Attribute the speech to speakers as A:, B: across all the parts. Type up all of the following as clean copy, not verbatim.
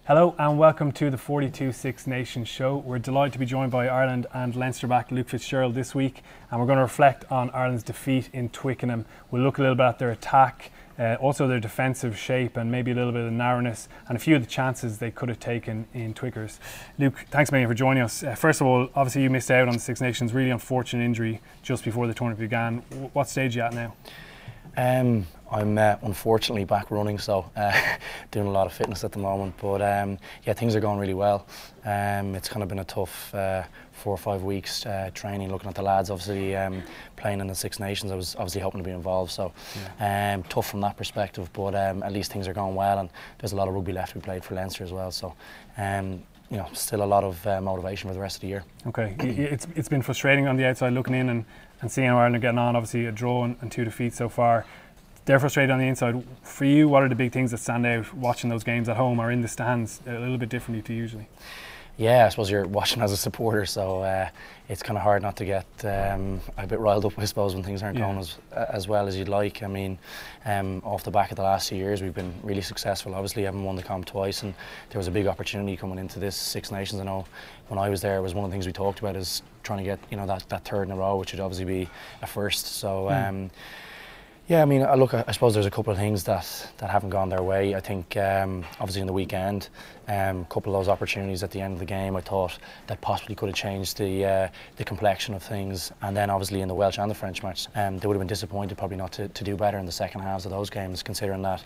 A: Hello and welcome to the 42 Six Nations show. We're delighted to be joined by Ireland and Leinster back Luke Fitzgerald this week, and we're going to reflect on Ireland's defeat in Twickenham. We'll look a little bit at their attack, also their defensive shape and maybe a little bit of narrowness and a few of the chances they could have taken in Twickers. Luke, thanks many for joining us. First of all, obviously you missed out on the Six Nations, really unfortunate injury just before the tournament began. What stage are you at now?
B: I'm unfortunately back running, so doing a lot of fitness at the moment, but yeah, things are going really well. It's kind of been a tough 4 or 5 weeks training, looking at the lads, obviously playing in the Six Nations. I was obviously hoping to be involved, so tough from that perspective, but at least things are going well, and there's a lot of rugby left to be played for Leinster as well, so you know, still a lot of motivation for the rest of the year. Okay,
A: it's been frustrating on the outside looking in and seeing how Ireland are getting on. Obviously a draw and 2 defeats so far. They're frustrated on the inside. For you, what are the big things that stand out watching those games at home or in the stands a little bit differently to usually?
B: Yeah, I suppose you're watching as a supporter, so it's kind of hard not to get a bit riled up, I suppose, when things aren't going as well as you'd like. I mean, off the back of the last 2 years, we've been really successful. Obviously, having won the comp twice, and there was a big opportunity coming into this Six Nations. I know when I was there, it was one of the things we talked about is trying to get that third in a row, which would obviously be a first. So. Yeah, I mean, I suppose there's a couple of things that haven't gone their way. I think obviously in the weekend, a couple of those opportunities at the end of the game, I thought that possibly could have changed the complexion of things. And then obviously in the Welsh and the French match, they would have been disappointed probably not to do better in the second halves of those games, considering that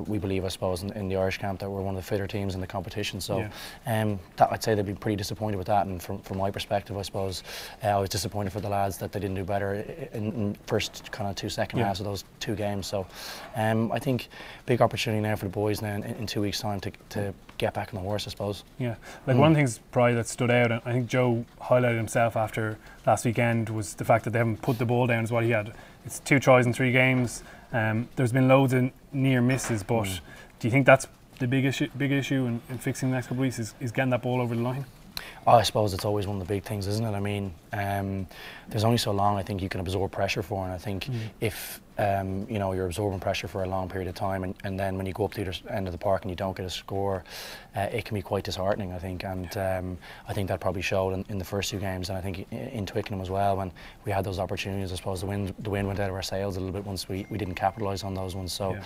B: we believe, I suppose, in the Irish camp that we're one of the fitter teams in the competition. So that I'd say they'd be pretty disappointed with that. And from my perspective, I suppose I was disappointed for the lads that they didn't do better in first kind of 2 second halves of those 2 games. So I think big opportunity now for the boys now in 2 weeks' time to get back on the horse, I suppose. Yeah,
A: like one of the things probably that stood out, and I think Joe highlighted himself after last weekend, was the fact that they haven't put the ball down as what he had. It's 2 tries in 3 games. There's been loads of near misses, but do you think that's the big issue in fixing the next couple of weeks is getting that ball over the line?
B: I suppose it's always one of the big things, isn't it? I mean, there's only so long I think you can absorb pressure for, and I think if you know, you're absorbing pressure for a long period of time, and then when you go up to the other end of the park and you don't get a score, it can be quite disheartening, I think. And I think that probably showed in the first 2 games, and I think in Twickenham as well, when we had those opportunities. I suppose the wind went out of our sails a little bit once we didn't capitalise on those ones. So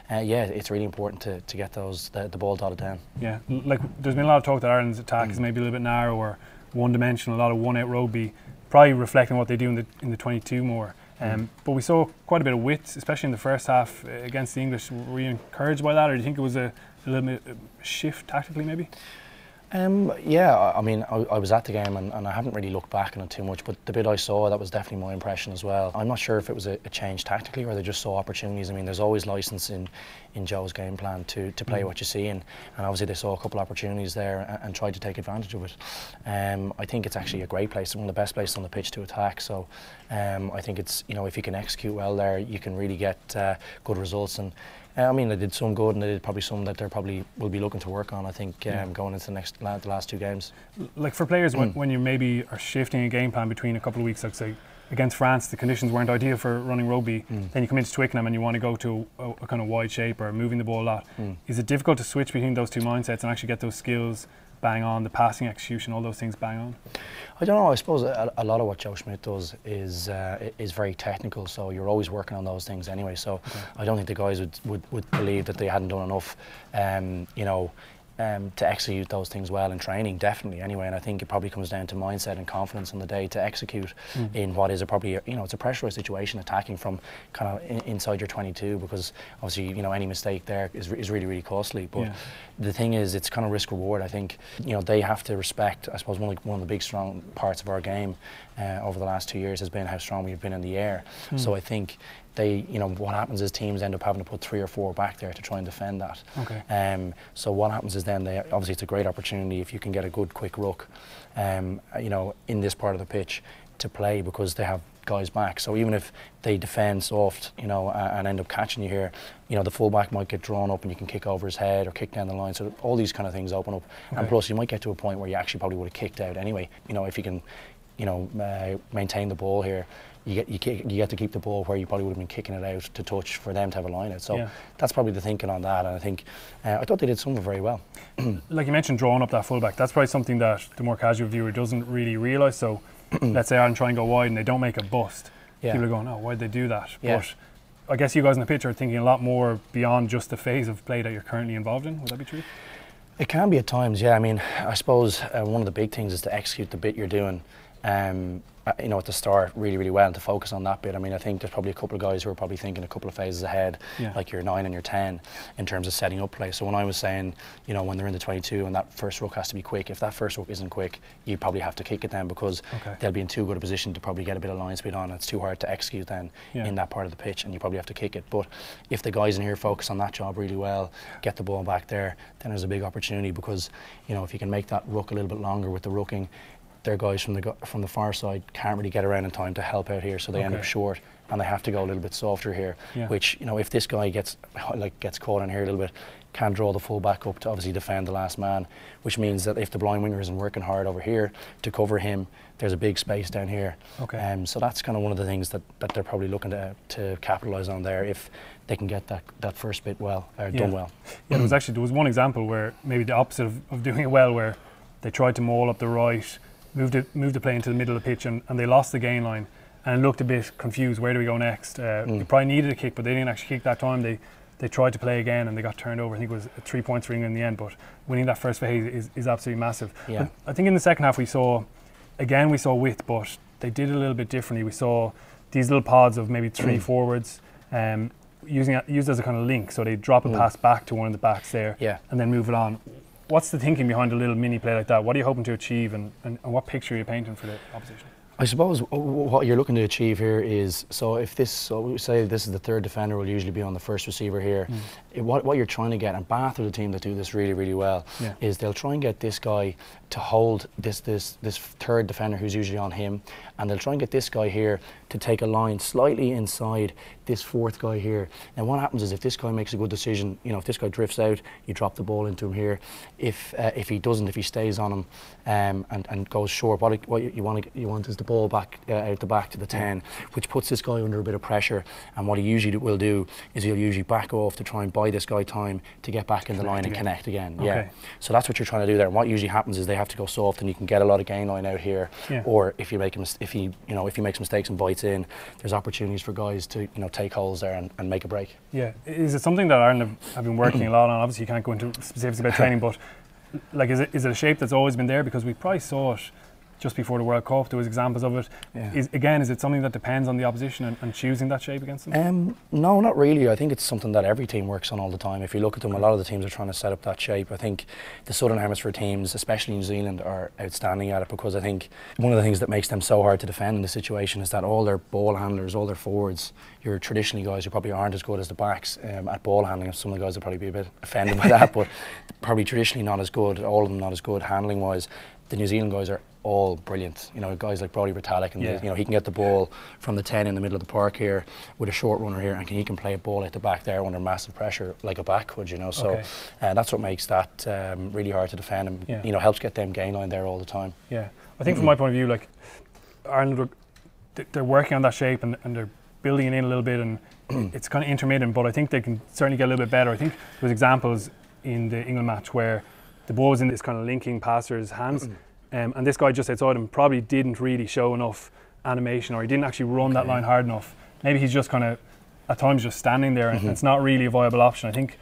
B: yeah, it's really important to get the ball dotted down. Yeah,
A: like there's been a lot of talk that Ireland's attack is maybe a little bit narrow or one-dimensional, a lot of one-out rugby, probably reflecting what they do in the 22 more. But we saw quite a bit of width, especially in the first half against the English. Were you encouraged by that, or do you think it was a little bit shift tactically maybe?
B: Yeah, I mean, I was at the game and I haven't really looked back on it too much, but the bit I saw, that was definitely my impression as well. I'm not sure if it was a change tactically or they just saw opportunities. I mean, there's always licence in Joe's game plan to play what you see, and obviously they saw a couple of opportunities there and tried to take advantage of it. I think it's actually a great place, one of the best places on the pitch to attack, so I think it's, you know, if you can execute well there, you can really get good results. And I mean, they did some good, and they did probably some that they probably will be looking to work on, I think, going into the last 2 games.
A: Like for players, when you maybe are shifting a game plan between a couple of weeks, like say against France, the conditions weren't ideal for running rugby, then you come into Twickenham and you want to go to a kind of wide shape or moving the ball a lot. Is it difficult to switch between those 2 mindsets and actually get those skills bang on, the passing execution, all those things bang on?
B: I don't know. I suppose a lot of what Joe Schmidt does is very technical, so you're always working on those things anyway. So I don't think the guys would believe that they hadn't done enough, you know, to execute those things well in training, definitely anyway. And I think it probably comes down to mindset and confidence on the day to execute in what is probably you know, it's a pressurised situation, attacking from kind of inside your 22, because obviously, you know, any mistake there is really, really costly. But the thing is, it's kind of risk reward. I think, you know, they have to respect, I suppose, one of the big strong parts of our game over the last 2 years has been how strong we've been in the air. So I think they, you know, what happens is teams end up having to put 3 or 4 back there to try and defend that. So what happens is then obviously it's a great opportunity if you can get a good quick ruck, you know, in this part of the pitch to play, because they have guys back. So even if they defend soft, you know, and end up catching you here, you know, the fullback might get drawn up and you can kick over his head or kick down the line. So all these kind of things open up. And plus you might get to a point where you actually probably would have kicked out anyway. You know, if you can, you know, maintain the ball here, you get to keep the ball where you probably would have been kicking it out to touch for them to have a line out. So that's probably the thinking on that, and I think I thought they did some of it very well.
A: Like you mentioned, drawing up that fullback, that's probably something that the more casual viewer doesn't really realise. So let's say Ireland try and go wide and they don't make a bust. People are going, oh, why'd they do that? But I guess you guys in the pitch are thinking a lot more beyond just the phase of play that you're currently involved in. Would that be true?
B: It can be at times, yeah. I mean, I suppose one of the big things is to execute the bit you're doing, you know, at the start really, really well, and to focus on that bit. I mean, I think there's probably a couple of guys who are probably thinking a couple of phases ahead, like your 9 and your 10, in terms of setting up play. So when I was saying, you know, when they're in the 22 and that first ruck has to be quick, if that first ruck isn't quick, you probably have to kick it then, because they'll be in too good a position to probably get a bit of line speed on. It's too hard to execute then in that part of the pitch, and you probably have to kick it. But if the guys in here focus on that job really well, get the ball back there, then there's a big opportunity, because, you know, if you can make that ruck a little bit longer with the rucking, their guys from the far side can't really get around in time to help out here, so they end up short, and they have to go a little bit softer here. Which, you know, if this guy gets caught in here a little bit, can draw the full back up to obviously defend the last man, which means that if the blind winger isn't working hard over here to cover him, there's a big space down here. So that's kind of one of the things that they're probably looking to capitalise on there, if they can get that first bit done well.
A: There was one example where maybe the opposite of doing it well, where they tried to maul up the right, moved the play into the middle of the pitch, and they lost the gain line, and it looked a bit confused. Where do we go next? They probably needed a kick, but they didn't actually kick that time. They tried to play again and they got turned over. I think it was 3 points for England in the end, but winning that first phase is absolutely massive. I think in the second half we saw width, but they did it a little bit differently. We saw these little pods of maybe 3 forwards used as a kind of link, so they drop a pass back to one of the backs there and then move it on. What's the thinking behind a little mini play like that? What are you hoping to achieve, and what picture are you painting for the opposition?
B: I suppose what you're looking to achieve here is, so we say this is the third defender, will usually be on the first receiver here. What you're trying to get, and Bath are the team that do this really, really well, is they'll try and get this guy to hold this third defender who's usually on him, and they'll try and get this guy here to take a line slightly inside this fourth guy here. And what happens is, if this guy makes a good decision, you know, if this guy drifts out, you drop the ball into him here. If he doesn't, if he stays on him and goes short, what you want is the ball back out the back to the 10, which puts this guy under a bit of pressure. And what he usually will do is he'll usually back off to try and buy this guy time to get back in the line and connect again. So that's what you're trying to do there. And what usually happens is they have to go soft, and you can get a lot of gain line out here. Or if he makes mistakes and bites in, there's opportunities for guys to, you know, take holes there and make a break.
A: Is it something that Ireland have been working a lot on? Obviously you can't go into specifics about training, but like, is it a shape that's always been there? Because we probably saw it just before the World Cup. There was examples of it. Is it something that depends on the opposition and choosing that shape against them?
B: No, not really. I think it's something that every team works on all the time. If you look at them, a lot of the teams are trying to set up that shape. I think the Southern Hemisphere teams, especially New Zealand, are outstanding at it, because I think one of the things that makes them so hard to defend in this situation is that all their ball handlers, all their forwards, your traditionally guys who probably aren't as good as the backs at ball handling. Some of the guys will probably be a bit offended by that, but probably traditionally not as good, all of them not as good handling wise. The New Zealand guys are all brilliant. You know, guys like Brodie Retallick, and you know, he can get the ball from the 10 in the middle of the park here with a short runner here, and he can play a ball at the back there under massive pressure like a back would, you know. So that's what makes that really hard to defend, and you know, helps get them gain line there all the time.
A: I think from my point of view, like, Ireland, they're working on that shape and they're building it in a little bit, and it's kind of intermittent, but I think they can certainly get a little bit better. I think there was examples in the England match where the ball was in this kind of linking passer's hands, and this guy just outside him probably didn't really show enough animation, or he didn't actually run that line hard enough. Maybe he's just kind of at times just standing there, and it's not really a viable option. I think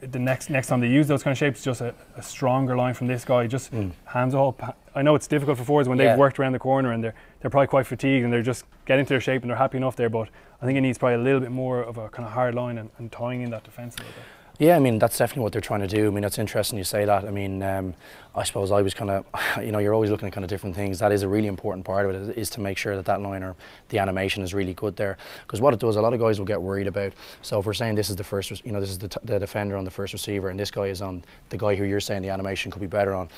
A: the next time they use those kind of shapes, just a stronger line from this guy, just hands up. I know it's difficult for forwards when they've worked around the corner and they're probably quite fatigued and they're just getting to their shape and they're happy enough there, but I think it needs probably a little bit more of a kind of hard line and tying in that defence a little bit.
B: Yeah, I mean, that's definitely what they're trying to do. I mean, it's interesting you say that. I mean, I suppose I was kind of, you know, you're always looking at kind of different things. That is a really important part of it, is to make sure that line or the animation is really good there. Because what it does, a lot of guys will get worried about. So if we're saying this is the first, you know, this is the defender on the first receiver, and this guy is on the guy who you're saying the animation could be better on.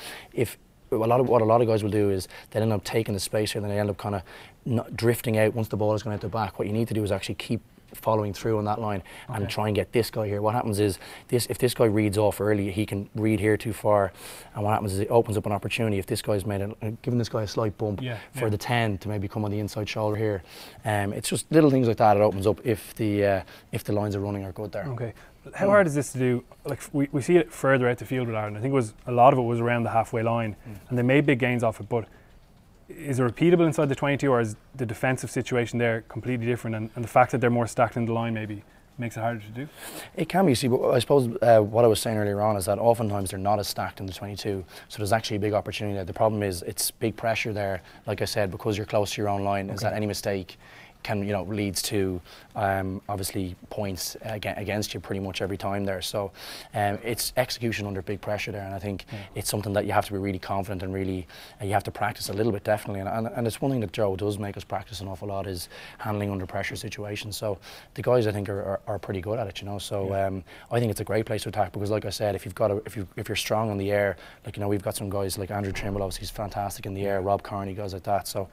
B: What a lot of guys will do is they end up taking the space here, and then they end up kind of drifting out once the ball is going out the back. What you need to do is actually keep following through on that line and try and get this guy here. What happens is if this guy reads off early, he can read here too far, and what happens is it opens up an opportunity. If this guy's giving this guy a slight bump for the 10 to maybe come on the inside shoulder here, it's just little things like that. It opens up if the lines of running are good there.
A: Okay. How hard is this to do? Like we see it further out the field with Ireland. I think a lot of it was around the halfway line, and they made big gains off it. But is it repeatable inside the 22, or is the defensive situation there completely different? And the fact that they're more stacked in the line maybe makes it harder to do?
B: It can be, see, but I suppose what I was saying earlier on is that oftentimes they're not as stacked in the 22, so there's actually a big opportunity there. The problem is it's big pressure there, like I said, because you're close to your own line, is that any mistake can, leads to obviously points against you pretty much every time there. So it's execution under big pressure there, and I think it's something that you have to be really confident and really you have to practice a little bit, definitely. And it's one thing that Joe does make us practice an awful lot is handling under pressure situations. So the guys, I think, are pretty good at it, So I think it's a great place to attack because, like I said, if you're strong in the air, like we've got some guys like Andrew Trimble, obviously he's fantastic in the air. Rob Carney, guys like that. So.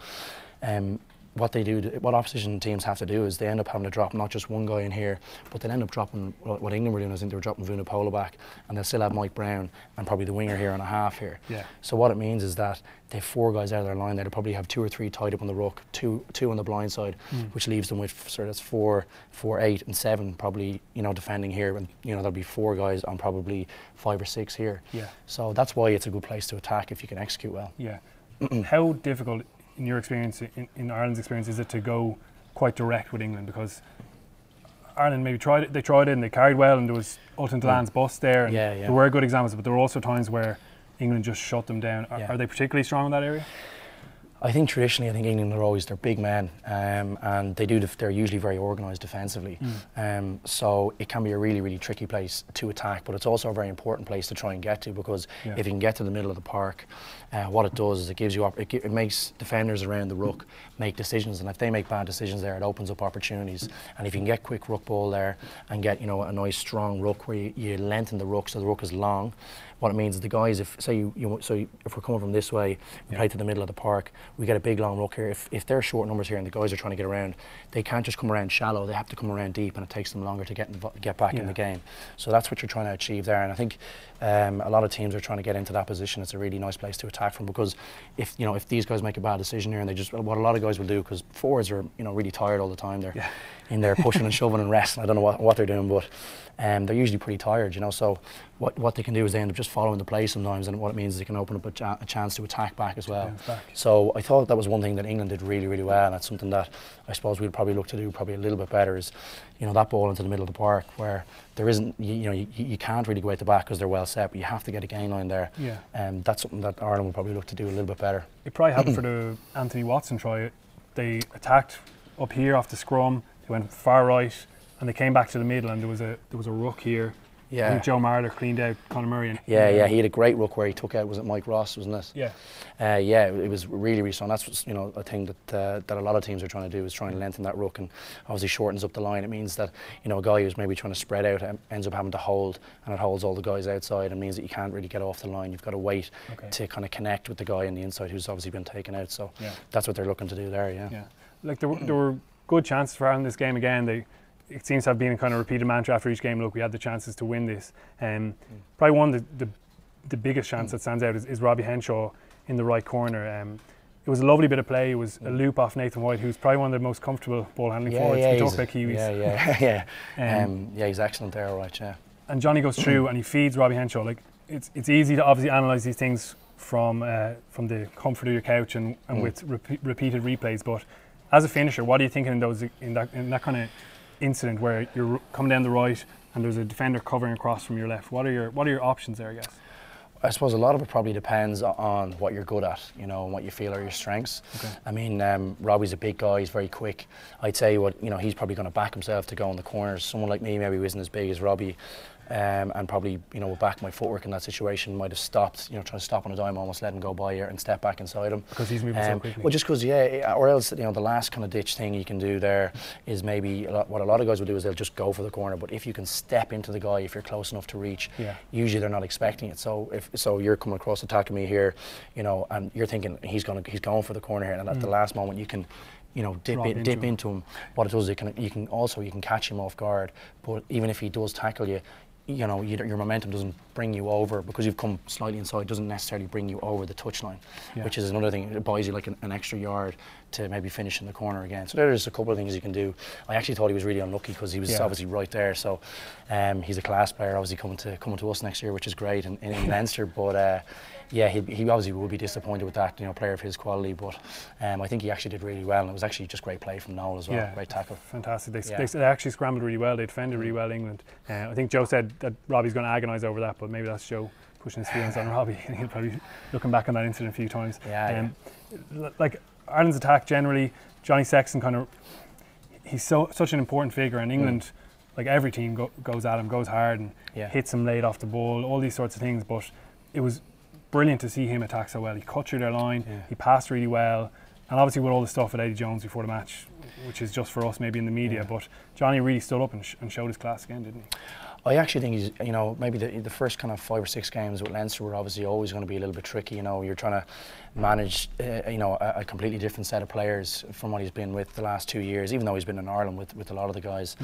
B: What opposition teams have to do is they end up having to drop not just one guy in here, but they'll end up dropping what England were doing. I think they were dropping Vunipola back, and they'll still have Mike Brown and probably the winger here and a half here. Yeah. So what it means is that they have 4 guys out of their line there. They'll probably have 2 or 3 tied up on the ruck, two on the blind side, which leaves them with that's 4, 8, and 7 probably defending here, and there'll be 4 guys on probably 5 or 6 here. Yeah. So that's why it's a good place to attack if you can execute well.
A: Yeah. How difficult, in your experience, in Ireland's experience, is it to go quite direct with England? Because Ireland maybe tried it and they carried well, and there was Ultan Dillon's bust there, and there were good examples, but there were also times where England just shut them down. Are they particularly strong in that area?
B: I think traditionally, England they're big men, and they're usually very organised defensively. So it can be a really, really tricky place to attack, but it's also a very important place to try and get to, because if you can get to the middle of the park, what it does is it gives you it makes defenders around the ruck make decisions, and if they make bad decisions there, it opens up opportunities. And if you can get quick ruck ball there and get a nice strong ruck where you lengthen the ruck so the ruck is long, what it means is the guys, if we're coming from this way, we play to the middle of the park, we get a big long ruck here. If they're short numbers here and the guys are trying to get around, they can't just come around shallow, they have to come around deep, and it takes them longer to get back in the game. So that's what you're trying to achieve there, and I think a lot of teams are trying to get into that position. It's a really nice place to attack from, because if these guys make a bad decision here, and they just, what a lot of guys will do, because forwards are really tired all the time, they're in there pushing and shoving and wrestling. I don't know what they're doing, but they're usually pretty tired, so what they can do is they end up just following the play sometimes, and what it means is they can open up a chance to attack back as well. So I thought that was one thing that England did really, really well, and that's something that I suppose we'd probably look to do probably a little bit better, is that ball into the middle of the park where there isn't, you can't really go out the back because they're well set, but you have to get a gain line there. That's something that Ireland will probably look to do a little bit better.
A: It probably happened for the Anthony Watson try. They attacked up here off the scrum, they went far right, and they came back to the middle, and there was a ruck here. I think Joe Marler cleaned out Conor Murray.
B: He had a great ruck where he took out, was it Mike Ross, wasn't it? It was really, really strong. That's a thing that a lot of teams are trying to do, is try and lengthen that ruck, and obviously shortens up the line. It means that a guy who's maybe trying to spread out ends up having to hold, and it holds all the guys outside, and means that you can't really get off the line. You've got to wait to kind of connect with the guy on the inside who's obviously been taken out. So that's what they're looking to do there.
A: Like there were good chances for Ireland in this game again. It seems to have been a kind of repeated mantra after each game. Look, we had the chances to win this. Probably one of the biggest chance that stands out is Robbie Henshaw in the right corner. It was a lovely bit of play. It was a loop off Nathan White, who's probably one of the most comfortable ball handling forwards. We talk about Kiwis.
B: He's excellent there, all right.
A: And Johnny goes through and he feeds Robbie Henshaw. Like it's easy to obviously analyse these things from the comfort of your couch and with repeated replays. But as a finisher, what are you thinking in that kind of incident where you're coming down the right and there's a defender covering across from your left? What are your options there, I guess?
B: I suppose a lot of it probably depends on what you're good at, and what you feel are your strengths. I mean, Robbie's a big guy, he's very quick. I'd say he's probably going to back himself to go in the corners. Someone like me maybe who isn't as big as Robbie, and probably with back my footwork in that situation might have stopped, trying to stop on a dime, almost let him go by here and step back inside him.
A: Because he's moving so quickly.
B: Well, just because, or else the last kind of ditch thing you can do there is maybe what a lot of guys will do is they'll just go for the corner. But if you can step into the guy, if you're close enough to reach, usually they're not expecting it. So if you're coming across attacking me here, and you're thinking he's going for the corner here, and at the last moment you can dip into him. What it does, you can catch him off guard. But even if he does tackle you, your momentum doesn't bring you over, because you've come slightly inside, doesn't necessarily bring you over the touchline, which is another thing. It buys you like an extra yard to maybe finish in the corner again. So there's a couple of things you can do. I actually thought he was really unlucky, because he was obviously right there. So he's a class player, obviously coming to us next year, which is great in Leinster. But he obviously will be disappointed with that, player of his quality. But I think he actually did really well, and it was actually just great play from Noel as well. Great tackle.
A: Fantastic. They actually scrambled really well. They defended really well, England. I think Joe said that Robbie's going to agonise over that, but maybe that's Joe pushing his feelings on Robbie. He'll probably looking back on that incident a few times. Like Ireland's attack generally, Johnny Sexton he's such an important figure, and England, like every team, goes at him, goes hard and hits him late off the ball, all these sorts of things. But it was brilliant to see him attack so well. He cut through their line, he passed really well, and obviously with all the stuff with Eddie Jones before the match, which is just for us maybe in the media, but Johnny really stood up and showed his class again, didn't he?
B: I actually think he's, maybe the first kind of 5 or 6 games with Leinster were obviously always going to be a little bit tricky. You're trying to manage, a completely different set of players from what he's been with the last 2 years, even though he's been in Ireland with a lot of the guys.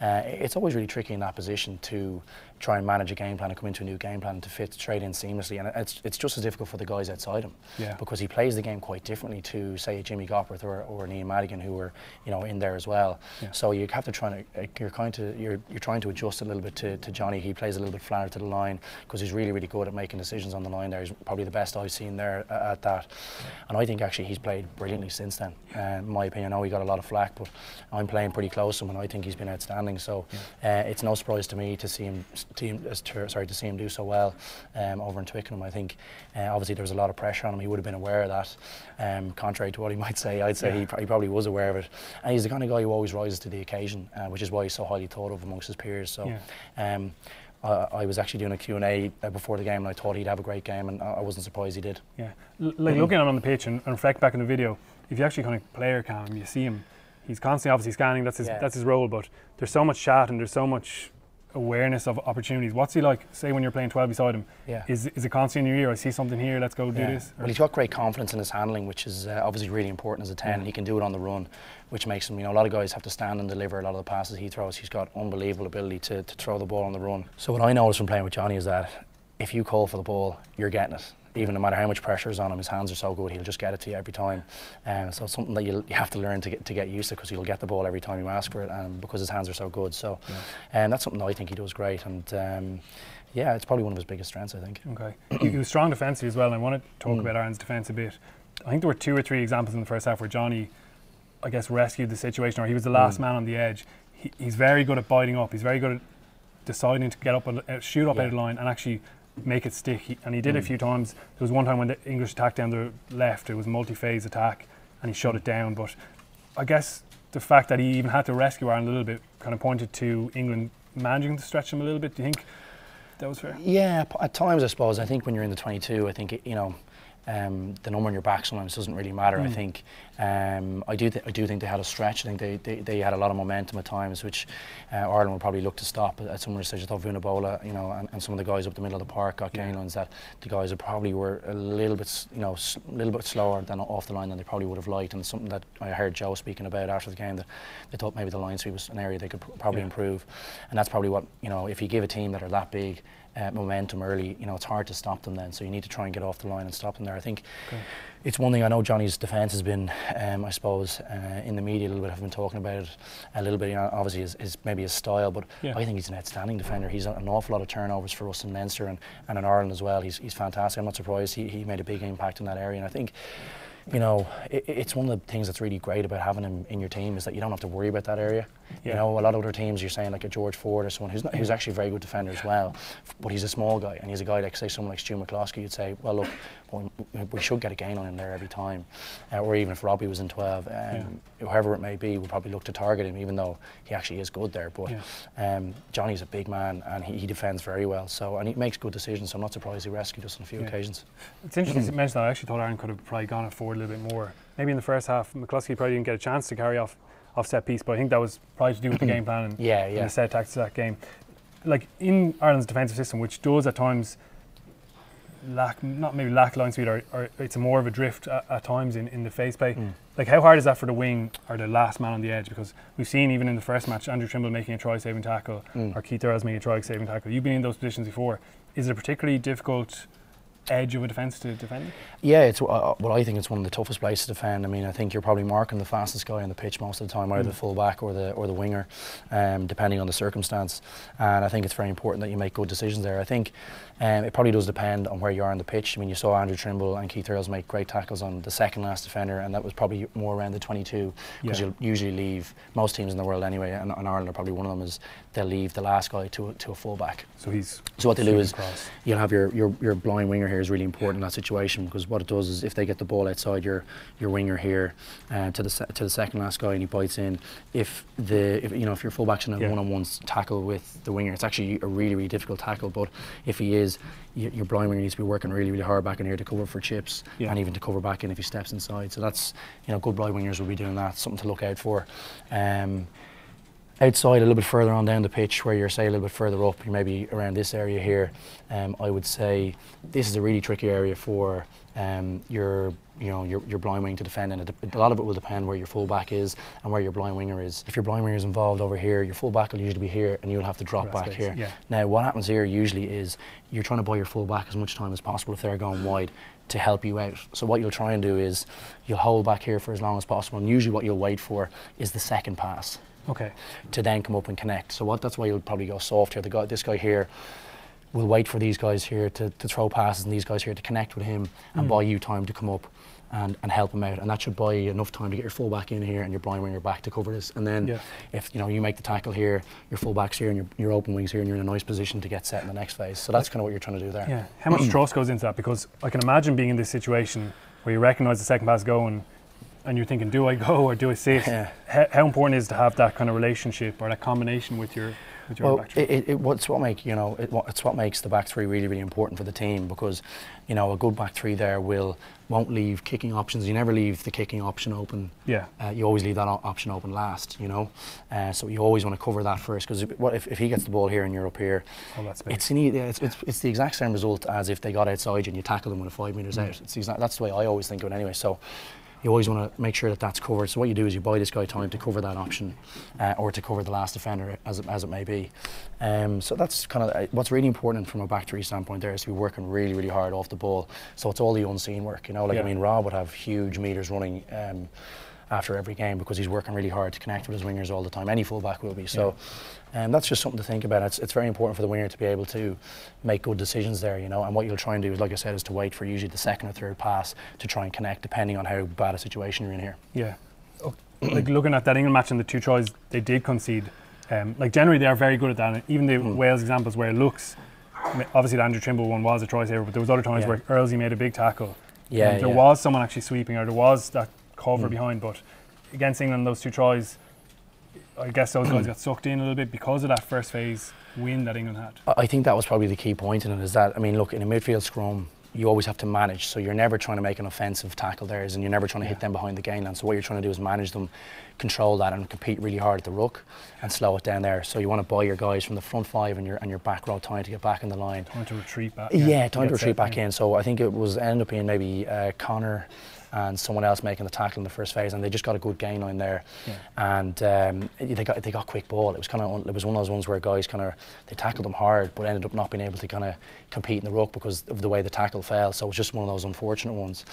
B: It's always really tricky in that position to try and manage a game plan and come into a new game plan to fit straight in seamlessly, and it's just as difficult for the guys outside him, because he plays the game quite differently to, say, a Jimmy Gopperth or an Ian Madigan, who were in there as well. So you have to you're trying to adjust a little bit to Johnny. He plays a little bit flatter to the line, because he's really, really good at making decisions on the line there. He's probably the best I've seen there at that, and I think actually he's played brilliantly since then. In my opinion, I know he got a lot of flack, but I'm playing pretty close to him, and I think he's been outstanding. So it's no surprise to me to see him do so well over in Twickenham. I think obviously there was a lot of pressure on him. He would have been aware of that. Contrary to what he might say, I'd say he probably was aware of it. And he's the kind of guy who always rises to the occasion, which is why he's so highly thought of amongst his peers. So I was actually doing a Q&A before the game, and I thought he'd have a great game, and I wasn't surprised he did. Like
A: looking at him on the pitch and reflect back on the video, if you actually kind of player cam him, you see him, he's constantly obviously scanning, that's his role, but there's so much chat and there's so much awareness of opportunities. What's he like, say, when you're playing 12 beside him? Is it constantly in your ear, I see something here, let's go do this?
B: Well, he's got great confidence in his handling, which is obviously really important as a 10, and he can do it on the run, which makes him, a lot of guys have to stand and deliver a lot of the passes he throws. He's got unbelievable ability to throw the ball on the run. So what I noticed from playing with Johnny is that if you call for the ball, you're getting it. Even no matter how much pressure is on him, his hands are so good, he'll just get it to you every time. So it's something that you have to learn to get used to, because he'll get the ball every time you ask for it, because his hands are so good. So that's something that I think he does great, and it's probably one of his biggest strengths, I think.
A: Okay. He was strong defensively as well, and I want to talk about Ireland's defence a bit. I think there were 2 or 3 examples in the first half where Johnny, I guess, rescued the situation, or he was the last man on the edge. He's very good at biting up, he's very good at deciding to get up and shoot up out of the line and actually make it stick, and he did it a few times. There was one time when the English attacked down the left, it was a multi-phase attack, and he shut it down. But I guess the fact that he even had to rescue Ireland a little bit kind of pointed to England managing to stretch him a little bit. Do you think that was fair?
B: Yeah, at times I suppose. I think when you're in the 22, I think the number on your back sometimes doesn't really matter. I think I do think they had a stretch. I think they had a lot of momentum at times, which Ireland would probably look to stop at some stage. I thought Vunipola, and some of the guys up the middle of the park got gain lines that the guys that probably were a little bit slower than off the line than they probably would have liked, and something that I heard Joe speaking about after the game, that they thought maybe the line sweep was an area they could probably improve, and that's probably what, if you give a team that are that big momentum early, it's hard to stop them then, so you need to try and get off the line and stop them there. I think it's one thing. I know Johnny's defence has been, I suppose, in the media a little bit, have been talking about it a little bit, obviously his maybe his style, but I think he's an outstanding defender. He's an awful lot of turnovers for us in Leinster and in Ireland as well. He's fantastic. I'm not surprised he made a big impact in that area, and I think it's one of the things that's really great about having him in your team, is that you don't have to worry about that area. A lot of other teams, you're saying like a George Ford or someone who's actually a very good defender as well, but he's a small guy, and he's a guy like, say, someone like Stu McCloskey, you'd say, well, look, we should get a gain on him there every time, or even if Robbie was in 12, whoever it may be, we'll probably look to target him, even though he actually is good there. But Johnny's a big man, and he defends very well, and he makes good decisions, so I'm not surprised he rescued us on a few occasions.
A: It's interesting to mention that. I actually thought Ireland could have probably gone it forward a little bit more. Maybe in the first half, McCluskey probably didn't get a chance to carry off set piece, but I think that was probably to do with the game plan and the set tactics of that game. Like in Ireland's defensive system, which does at times lack line speed, or it's more of a drift at times in the face play. like how hard is that for the wing or the last man on the edge? Because we've seen even in the first match, Andrew Trimble making a try-saving tackle, or Keith Earls making a try-saving tackle. You've been in those positions before. Is it a particularly difficult edge of a defence to defend?
B: Yeah, it's well, I think it's one of the toughest places to defend. I mean, I think you're probably marking the fastest guy on the pitch most of the time, either the full back or the winger, depending on the circumstance. And I think it's very important that you make good decisions there. I think it probably does depend on where you are on the pitch. I mean, you saw Andrew Trimble and Keith Earls make great tackles on the second last defender, and that was probably more around the 22, because you'll usually leave, most teams in the world anyway, and Ireland are probably one of them, is they'll leave the last guy to a full back.
A: So
B: what they do is you'll have your blind winger here is really important in that situation, because what it does is if they get the ball outside your winger here to the second last guy and he bites in, if your full back's in a one-on-one tackle with the winger, it's actually a really, really difficult tackle, but if he is, your blind winger needs to be working really, really hard back in here to cover for chips and even to cover back in if he steps inside. So that's, good blind wingers will be doing that, something to look out for. Outside, a little bit further on down the pitch, where you're, say, a little bit further up, you're maybe around this area here, I would say this is a really tricky area for your blind wing to defend, and a lot of it will depend where your full back is and where your blind winger is. If your blind winger is involved over here, your full back will usually be here and you'll have to drop back here. Now what happens here usually is you're trying to buy your full back as much time as possible if they're going wide to help you out. So what you'll try and do is you'll hold back here for as long as possible, and usually what you'll wait for is the second pass. Okay. To then come up and connect. So that's why you'll probably go soft here. This guy here will wait for these guys here to throw passes, and these guys here to connect with him and buy you time to come up and help him out. And that should buy you enough time to get your full back in here and your blind winger back to cover this. And then if you make the tackle here, your full back's here and your open wing's here, and you're in a nice position to get set in the next phase. So that's kind of what you're trying to do there.
A: Yeah. How much trust goes into that? Because I can imagine being in this situation where you recognise the second pass going, and you're thinking, do I go or do I sit? How important is it to have that kind of relationship or that combination with your back three?
B: It's what makes the back three really, really important for the team, because a good back three there won't leave kicking options. You never leave the kicking option open. You always leave that option open last. So you always want to cover that first, because if he gets the ball here and you're up here, it's the exact same result as if they got outside you and you tackle them with 5 metres out. That's the way I always think of it anyway. So you always want to make sure that that's covered. So what you do is you buy this guy time to cover that option, or to cover the last defender, as it may be. So that's kind of what's really important from a back three standpoint there, is to be working really, really hard off the ball. So it's all the unseen work, I mean, Rob would have huge meters running after every game, because he's working really hard to connect with his wingers all the time. Any fullback will be. So that's just something to think about. It's very important for the winger to be able to make good decisions there, and what you'll try and do is, like I said, is to wait for usually the second or third pass to try and connect, depending on how bad a situation you're in here.
A: Like looking at that England match and the 2 tries they did concede, like generally they are very good at that. And even the Wales examples where it looks, obviously the Andrew Trimble one was a try saver, but there was other times where Earlsy made a big tackle. There was someone actually sweeping, or there was that cover behind, but against England, those 2 tries, I guess those guys got sucked in a little bit because of that first phase win that England had.
B: I think that was probably the key point in it, is that, I mean, look, in a midfield scrum, you always have to manage, so you're never trying to make an offensive tackle there, and you're never trying to hit them behind the gain line. So what you're trying to do is manage them, control that, and compete really hard at the ruck and slow it down there. So you want to buy your guys from the front 5 and your back row time to get back in the line.
A: Time to retreat back.
B: Time to retreat back in. So I think it was ended up being maybe Connor and someone else making the tackle in the first phase, and they just got a good gain line there, and they got quick ball. It was one of those ones where guys they tackled them hard, but ended up not being able to kind of compete in the ruck because of the way the tackle fell. So it was just one of those unfortunate ones.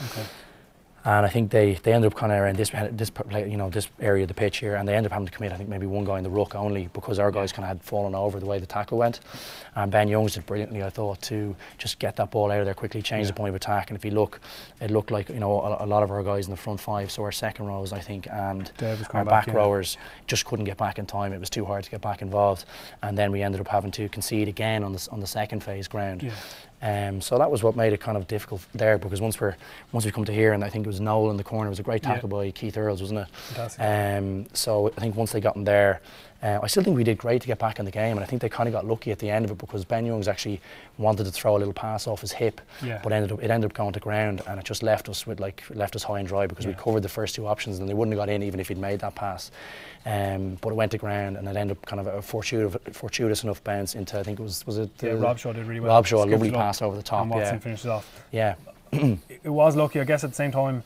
B: And I think they ended up kind of around this area of the pitch here, and they ended up having to commit, I think, maybe one guy in the ruck only, because our guys kind of had fallen over the way the tackle went. And Ben Youngs did brilliantly, I thought, to just get that ball out of there quickly, change the point of attack. And if you look, it looked like a lot of our guys in the front 5, so our second rows, I think, and our back rowers just couldn't get back in time. It was too hard to get back involved, and then we ended up having to concede again on the second phase ground. So that was what made it kind of difficult there, because once we come to here, and I think it was Noel in the corner, it was a great tackle by Keith Earls, wasn't it? So I think once they got in there, I still think we did great to get back in the game, and I think they kind of got lucky at the end of it, because Ben Youngs actually wanted to throw a little pass off his hip, but it ended up going to ground, and it just left us high and dry, because we covered the first 2 options, and they wouldn't have got in even if he'd made that pass. But it went to ground, and it ended up kind of a fortuitous enough bounce into, I think was it
A: Rob Shaw did really well.
B: Rob Shaw, a lovely pass over the top.
A: And Watson finished it off.
B: Yeah.
A: It was lucky, I guess. At the same time,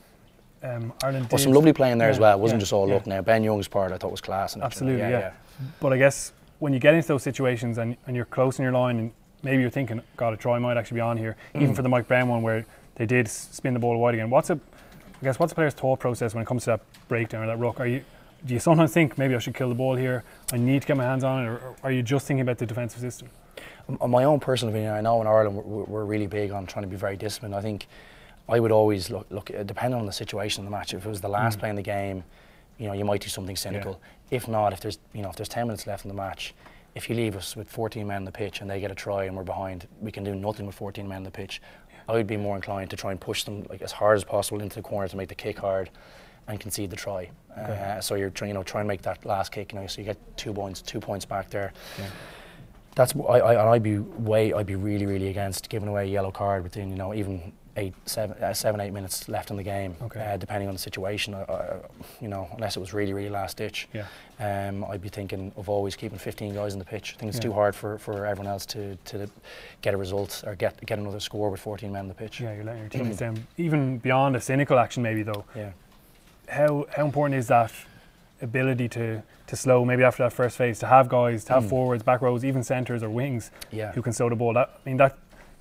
A: Ireland
B: Well,
A: did.
B: some lovely playing there as well. It wasn't
A: yeah,
B: just all
A: yeah.
B: luck now. Ben Young's part I thought was class. In it,
A: Absolutely,
B: you know?
A: yeah. But I guess when you get into those situations and you're close in your line and maybe you're thinking, God, a try might actually be on here, even for the Mike Brown one where they did spin the ball wide again. What's a player's thought process when it comes to that breakdown or that ruck? Do you sometimes think maybe I should kill the ball here, I need to get my hands on it, or are you just thinking about the defensive system?
B: On my own personal opinion, I know in Ireland we're really big on trying to be very disciplined. I think I would always look depending on the situation in the match. If it was the last play in the game, you know, you might do something cynical. Yeah. If not, if there's 10 minutes left in the match, if you leave us with 14 men on the pitch and they get a try and we're behind, we can do nothing with 14 men on the pitch. I would be more inclined to try and push them like as hard as possible into the corner to make the kick hard and concede the try. Okay. So you're trying and make that last kick. So you get 2 points back there. Yeah. That's I'd be really, really against giving away a yellow card within even 7, 8 minutes left in the game. Okay. Depending on the situation, unless it was really, really last ditch. Yeah. I'd be thinking of always keeping 15 guys on the pitch. I think it's too hard for everyone else to get a result or get another score with 14 men on the pitch. Yeah, you're letting your teammates down. Even beyond a cynical action, maybe though. Yeah. How important is that ability to slow, maybe after that first phase, to have guys, to have forwards, back rows, even centres or wings who can slow the ball?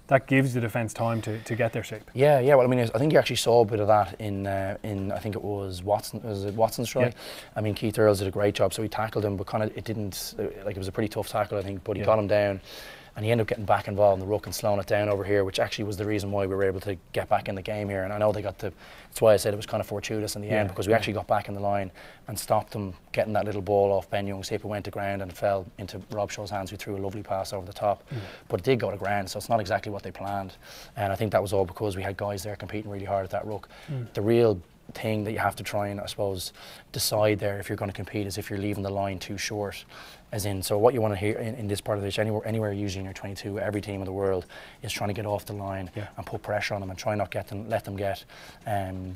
B: That gives the defence time to get their shape. Yeah. Well, I think you actually saw a bit of that in I think it was Watson. Was it Watson's try? Yeah. Keith Earls did a great job. So he tackled him, but it was a pretty tough tackle, I think. But he got him down. And he ended up getting back involved in the ruck and slowing it down over here, which actually was the reason why we were able to get back in the game here. And I know that's why I said it was kind of fortuitous in the end, because we actually got back in the line and stopped them getting that little ball off Ben Young's hip. It went to ground and it fell into Rob Shaw's hands, who threw a lovely pass over the top. But it did go to ground, so it's not exactly what they planned. And I think that was all because we had guys there competing really hard at that ruck. The real thing that you have to try and, I suppose, decide there if you're going to compete is if you're leaving the line too short. As in, so what you want to hear in this part of the pitch, anywhere usually in your 22, every team in the world is trying to get off the line and put pressure on them and try not let them get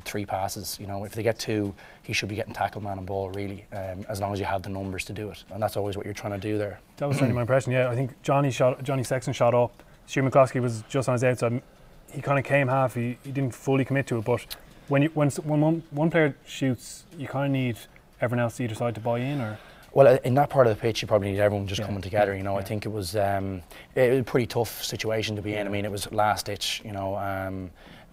B: 3 passes. If they get 2, he should be getting tackle, man and ball, really, as long as you have the numbers to do it. And that's always what you're trying to do there. That was certainly my impression. Yeah, I think Johnny Sexton shot up. Stu McCloskey was just on his outside. He kind of came half. He didn't fully commit to it, but when one player shoots, you kind of need everyone else to either side to buy in, or. Well, in that part of the pitch, you probably need everyone just coming together. I think it was a pretty tough situation to be in. It was last ditch,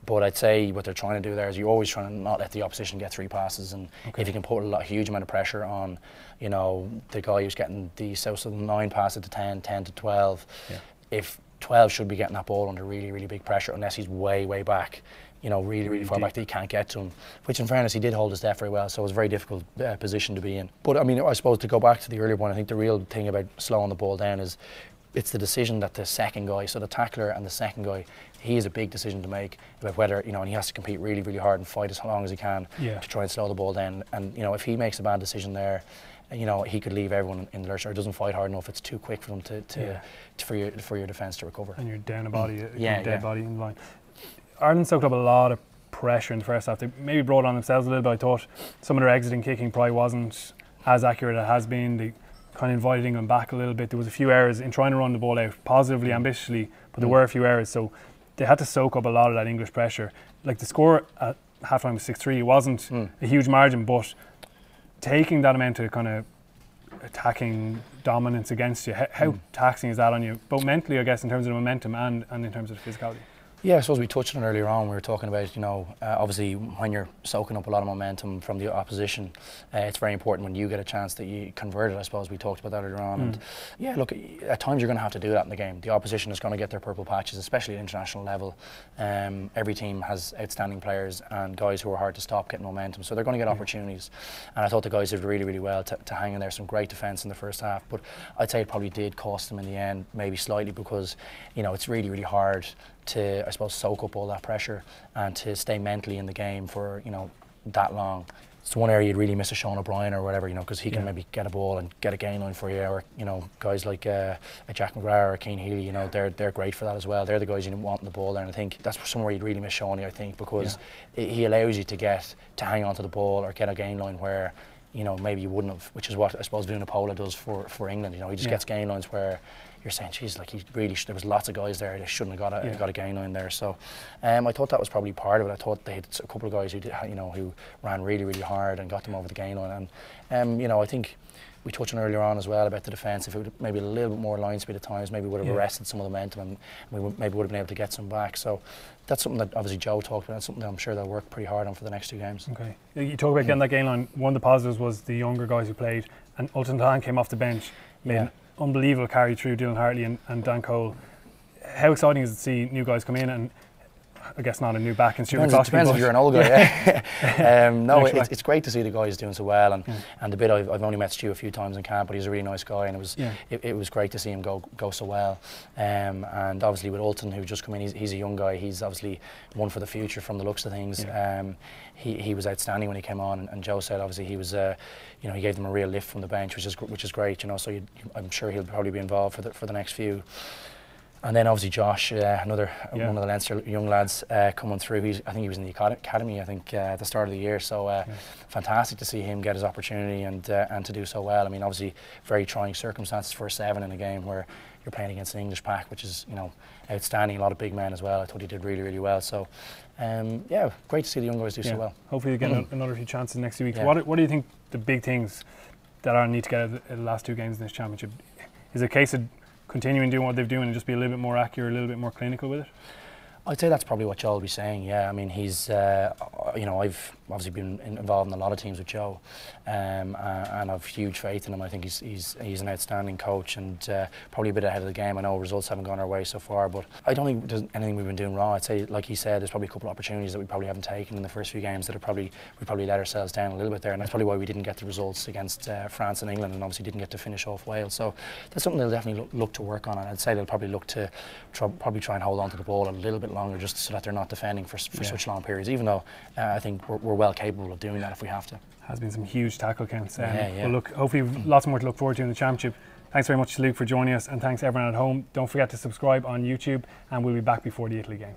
B: but I'd say what they're trying to do there is you're always trying to not let the opposition get 3 passes, and if you can put a huge amount of pressure on, the guy who's getting the South 9 passes to 10 to 12, if 12 should be getting that ball under really, really big pressure, unless he's way, way back. Really, really far back that you can't get to him, which in fairness he did hold his depth very well, so it was a very difficult position to be in. But I suppose to go back to the earlier one, I think the real thing about slowing the ball down is it's the decision that the second guy, so the tackler and the second guy, he has a big decision to make about whether, and he has to compete really, really hard and fight as long as he can to try and slow the ball down. And if he makes a bad decision there, he could leave everyone in the lurch, or doesn't fight hard enough. It's too quick for them for your defence to recover. And you're down a body, dead body in the line. Ireland soaked up a lot of pressure in the first half. They maybe brought it on themselves a little bit. I thought some of their exiting kicking probably wasn't as accurate as it has been. They kind of invited England back a little bit. There was a few errors in trying to run the ball out positively, ambitiously, but there were a few errors. So they had to soak up a lot of that English pressure. Like the score at half-time was 6-3. It wasn't a huge margin, but taking that amount of kind of attacking dominance against you, how taxing is that on you, both mentally, I guess, in terms of the momentum and in terms of the physicality? Yeah, I suppose we touched on it earlier on. We were talking about, obviously when you're soaking up a lot of momentum from the opposition, it's very important when you get a chance that you convert it. I suppose we talked about that earlier on. And yeah, look, at times you're going to have to do that in the game. The opposition is going to get their purple patches, especially at international level. Every team has outstanding players and guys who are hard to stop getting momentum, so they're going to get opportunities. And I thought the guys did really, really well to hang in there. Some great defence in the first half, but I'd say it probably did cost them in the end, maybe slightly, because it's really, really hard to, I suppose, soak up all that pressure and to stay mentally in the game for that long. It's the one area you'd really miss a Sean O'Brien or whatever, because he can maybe get a ball and get a gain line for you, or guys like a Jack McGrath or Cian Healy, they're great for that as well. They're the guys you want the ball there, and I think that's somewhere you'd really miss Seanie, I think, because he allows you to want to hang on to the ball or get a gain line where you know, maybe you wouldn't have, which is what I suppose Vunipola does for England. You know, he just gets gain lines where you're saying, geez, like he really, there was lots of guys there that shouldn't have got a gain line there. So I thought that was probably part of it. I thought they had a couple of guys who did, you know, who ran really, really hard and got them over the gain line. And you know, I think we touched on earlier on as well about the defence. If it would maybe a little bit more line speed at times, maybe would have arrested some of the momentum, and we maybe would have been able to get some back. So that's something that obviously Joe talked about. That's something that I'm sure they'll work pretty hard on for the next 2 games. Okay,
A: you talk about getting that gain line. One of the positives was the younger guys who played, and Ultan Dillane came off the bench, made an unbelievable carry through Dylan Hartley and Dan Cole. How exciting is it to see new guys come in, and I guess not a new back in Stuart McCloskey.
B: Depends if you're an old guy. No, it's great to see the guys doing so well, and the bit I've only met Stu a few times in camp, but he's a really nice guy, and it was great to see him go so well. And obviously with Ultan, who just come in, he's a young guy. He's obviously one for the future from the looks of things. He was outstanding when he came on, and Joe said obviously he was, you know, he gave them a real lift from the bench, which is great. You know, so I'm sure he'll probably be involved for the next few. And then obviously Josh, another one of the Leinster young lads coming through. I think he was in the academy. I think at the start of the year. So fantastic to see him get his opportunity and to do so well. I mean, obviously very trying circumstances for a 7 in a game where you're playing against an English pack, which is, you know, outstanding. A lot of big men as well. I thought he did really, really well. So yeah, great to see the young guys do so well.
A: Hopefully you get another few chances next 2 weeks. What do you think the big things that Ireland need to get out of the last 2 games in this championship? Is it a case of continuing doing what they've doing and just be a little bit more accurate, a little bit more clinical with it?
B: I'd say that's probably what Joe will be saying. Yeah, I mean, he's you know, I've obviously been involved in a lot of teams with Joe, and I've huge faith in him. I think he's an outstanding coach, and probably a bit ahead of the game. I know results haven't gone our way so far, but I don't think there's anything we've been doing wrong. I'd say, like he said, there's probably a couple of opportunities that we probably haven't taken in the first few games that we probably let ourselves down a little bit there, and that's probably why we didn't get the results against France and England, and obviously didn't get to finish off Wales. So that's something they'll definitely look to work on, and I'd say they'll probably look to try and hold on to the ball a little bit longer, just so that they're not defending for such long periods, even though I think we're well capable of doing that if we have to.
A: Has been some huge tackle counts. Well, look, hopefully lots more to look forward to in the championship. Thanks very much to Luke for joining us, and thanks everyone at home. Don't forget to subscribe on YouTube, and we'll be back before the Italy game.